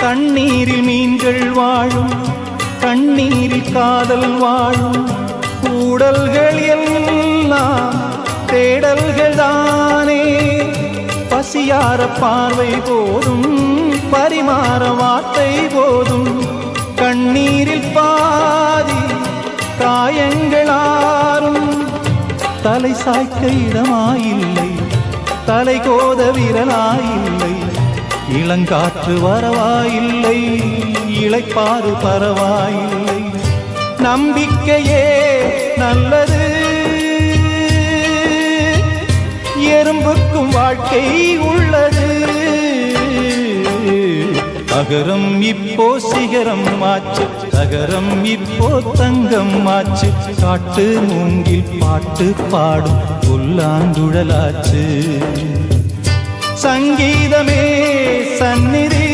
தண்ணீரில் மீன்கள் வாழும், கண்ணீரில் காதல் வாழும். கூடல்கள் எல்லாம் தேடல்கள் தானே. பசியார பார்வை போதும், பரிமாற வார்த்தை போதும். கண்ணீரில் பாதி காயங்களாரும். தலை சாய்க்க இடமாயில்லை, தலை கோத விரலாயில்லை. இளங்காற்று வரவாயில்லை, இளைப்பாறு பரவாயில்லை. நம்பிக்கையே நல்லது, எறும்புக்கும் வாழ்க்கை உள்ளது. அகரம் இப்போ சிகரம் ஆச்சு, தகரம் இப்போ தங்கம் ஆச்சு. காட்டு மூங்கில் பாட்டு பாடும் புல்லாங்குழலாச்சு. சங்கீதமே சந்நிதி,